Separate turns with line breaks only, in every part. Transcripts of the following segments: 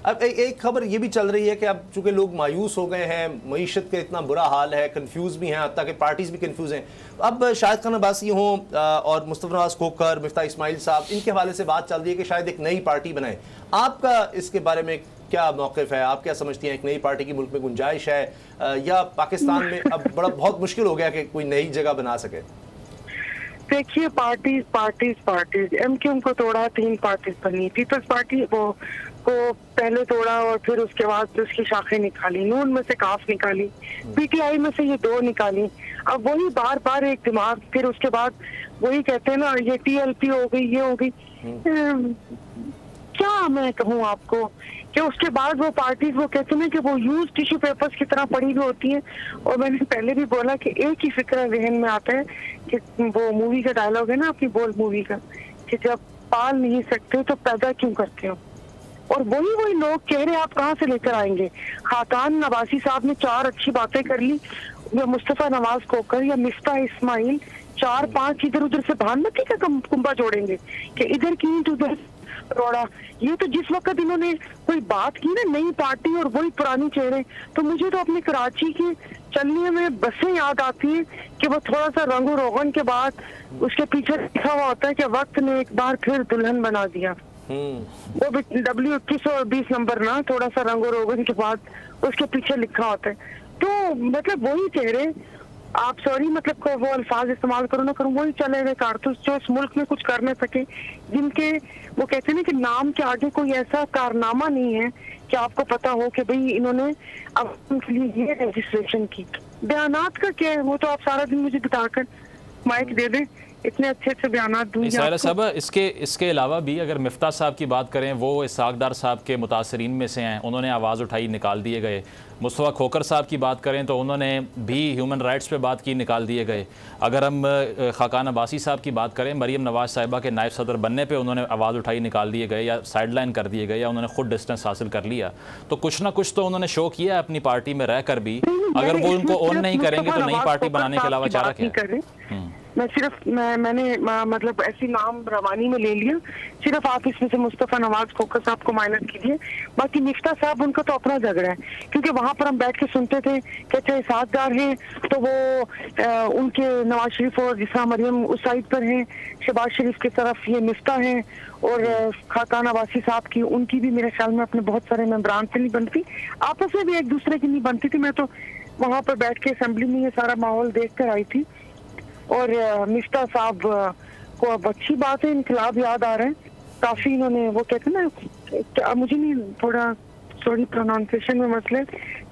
अब एक खबर ये भी चल रही है कि अब चूंकि लोग मायूस हो गए हैं, मईशत का इतना बुरा हाल है, कंफ्यूज भी हैं, हत्ता कि पार्टीज भी कंफ्यूज हैं। अब शाहिद खान अब्बासी हों और मुस्तफा नवाज खोखर, मिफ्ता इस्माइल साहब, इनके हवाले से बात चल रही है कि शायद एक नई पार्टी बनाए। आपका इसके बारे में क्या मौक़िफ़ है? आप क्या समझती हैं, एक नई पार्टी की मुल्क में गुंजाइश है या पाकिस्तान में अब बहुत मुश्किल हो गया कि कोई नई जगह बना सके?
देखिए, पार्टीज एमक्यूएम को तोड़ा, 3 पार्टीज बनी। पीपल्स पार्टी को पहले तोड़ा और फिर उसके बाद उसकी शाखें निकाली। नून में से काफ निकाली, पीटीआई में से ये 2 निकाली। अब वही बार बार एक दिमाग, फिर उसके बाद वही कहते हैं ना, ये टीएलपी हो गई, ये हो गई। क्या मैं कहूँ आपको कि उसके बाद वो पार्टीज वो कहते हैं कि वो यूज टिश्यू पेपर्स की तरह पड़ी हुई होती हैं। और मैंने पहले भी बोला कि एक ही फिक्र जहन में आता है कि वो मूवी का डायलॉग है ना, आपकी बोल्ड मूवी का, कि जब पाल नहीं सकते तो पैदा क्यों करते हो। और वही लोग चेहरे आप कहाँ से लेकर आएंगे? खाकान अब्बासी साहब ने 4 अच्छी बातें कर ली, या मुस्तफा नवाज खोखर या मिफ्ता इस्माइल 4-5 इधर उधर से भानमती का कुंभा जोड़ेंगे कि इधर की ईंट उधर रोड़ा। ये तो जिस वक्त इन्होंने कोई बात की ना, नई पार्टी और वही पुरानी चेहरे, तो मुझे तो अपने कराची के चलने में बसें याद आती है कि वो थोड़ा सा रंगो रोगन के बाद उसके पीछे लिखा हुआ होता है कि वक्त ने एक बार फिर दुल्हन बना दिया। वो W21 और 20 नंबर ना, थोड़ा सा रंगो रोगन के बाद उसके पीछे लिखा होता है। तो मतलब वही चेहरे, आप सॉरी मतलब को वो अल्फाज इस्तेमाल करो ना करूँ, वही चले गए कारतूस जो इस मुल्क में कुछ कर न सके, जिनके वो कहते हैं ना कि नाम के आगे कोई ऐसा कारनामा नहीं है कि आपको पता हो कि भाई इन्होंने अब उनके लिए ये रजिस्ट्रेशन की। बयानात का क्या है, वो तो आप सारा दिन मुझे बताकर माइक दे दें, इतने अच्छे बयान दूंगी
साहब। इसके अलावा भी अगर मिफ्ता साहब की बात करें, वो इसाकदार साहब के मुतासरीन में से हैं, उन्होंने आवाज़ उठाई, निकाल दिए गए। मुस्तफा खोखर साहब की बात करें तो उन्होंने भी ह्यूमन राइट्स पे बात की, निकाल दिए गए। अगर हम खाकान अब्बासी साहब की बात करें, मरीम नवाज साहिबा के नायब सदर बनने पे उन्होंने आवाज़ उठाई, निकाल दिए गए या साइडलाइन कर दिए गए या उन्होंने खुद डिस्टेंस हासिल कर लिया। तो कुछ ना कुछ तो उन्होंने शो किया है अपनी पार्टी में रह कर भी। अगर वो उनको ऑन नहीं करेंगे तो नई पार्टी बनाने के अलावा चारा क्या है?
मैंने मतलब ऐसी नाम रवानी में ले लिया, सिर्फ आप इसमें से मुस्तफा नवाज खोखर साहब को माइनस कीजिए। बाकी मिफ्ता साहब उनका तो अपना झगड़ा है, क्योंकि वहां पर हम बैठ के सुनते थे कि अच्छा इसाकदार हैं तो वो उनके नवाज शरीफ और जिसा मरियम उस साइड पर हैं, शहबाज शरीफ की तरफ ये मिफ्ता हैं, और खाकान अब्बासी साहब की उनकी भी मेरे ख्याल में अपने बहुत सारे मेंबरान से नहीं बनती, आपस में भी एक दूसरे की नहीं बनती थी। मैं तो वहां पर बैठ के असेंबली में ये सारा माहौल देख कर आई थी। और मिफ्ता साहब को अब अच्छी बात है, इनकलाब याद आ रहा है काफी। इन्होंने वो कहते हैं ना, मुझे नहीं थोड़ा सॉरी प्रोनाउंसिएशन में मसले,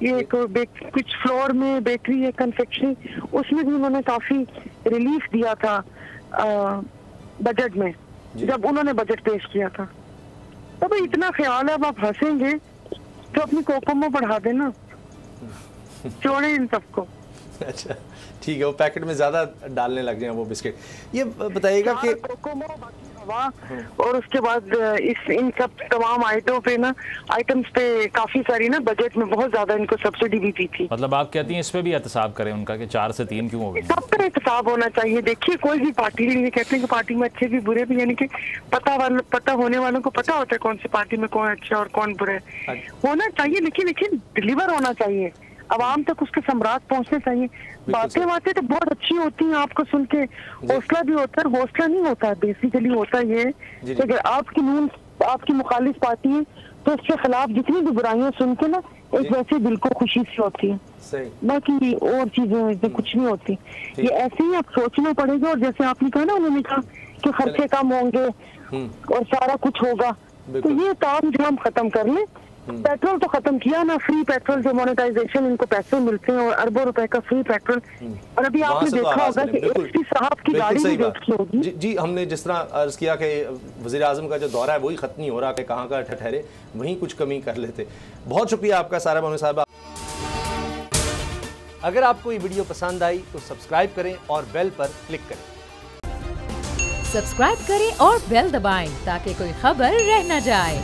ये कुछ फ्लोर में बेकरी है, कन्फेक्शनरी, उसमें भी उन्होंने काफी रिलीफ दिया था बजट में, जब उन्होंने बजट पेश किया था। तो भाई इतना ख्याल है, अब आप हंसेंगे तो अपनी कोकोमो बढ़ा देना, छोड़े इन सबको।
अच्छा ठीक है, वो पैकेट में ज्यादा डालने लग जाए वो बिस्किट। ये बताइएगा कि
और उसके बाद इन सब तमाम आइटम्स पे काफी सारी ना बजट में बहुत ज्यादा इनको सब्सिडी भी दी थी।
मतलब आप कहती हैं इस पे भी एहतसाब करें उनका कि 4 से 3 क्यों हो गए?
सब पर एहतसाब होना चाहिए। देखिए कोई भी पार्टी, ये कहते हैं कि पार्टी में अच्छे भी बुरे भी, यानी कि पता होने वालों को पता होता है कौन सी पार्टी में कौन अच्छा और कौन बुरा है। होना चाहिए, लेकिन डिलीवर होना चाहिए, आवाम तक उसके सम्राट पहुंचने चाहिए। बातें तो बहुत अच्छी होती हैं, आपको सुन के हौसला भी होता है। हौसला नहीं होता है, बेसिकली होता ये कि अगर आपकी मुखालिफ पार्टी है तो उसके खिलाफ जितनी भी बुराइयां सुन के ना एक वैसे दिल को खुशी सी होती है, बाकी और चीजें कुछ नहीं होती। ये ऐसे ही आप सोचना पड़ेगा। और जैसे आपने कहा ना, उन्होंने कहा कि खर्चे कम होंगे और सारा कुछ होगा, तो ये काम जो हम खत्म कर लें। पेट्रोल तो खत्म किया ना, फ्री पेट्रोल जो मोनेटाइजेशन, इनको पैसे मिलते हैं और अरबों रुपए का फ्री पेट्रोल। और अभी आपने देखा होगा कि एसपी साहब की गाड़ी भी देखी होगी।
जी, हमने जिस तरह अर्ज किया कि वज़ीर आज़म का जो दौरा है वही खत्म नहीं हो रहा कि कहाँ का ठहरे, वहीं कुछ कमी कर लेते। बहुत शुक्रिया आपका सारा मोहम्मद साहब। अगर आपको ये वीडियो पसंद आई तो सब्सक्राइब करें और बेल पर क्लिक करें।
सब्सक्राइब करें और बेल दबाएं ताकि कोई खबर रह न जाए।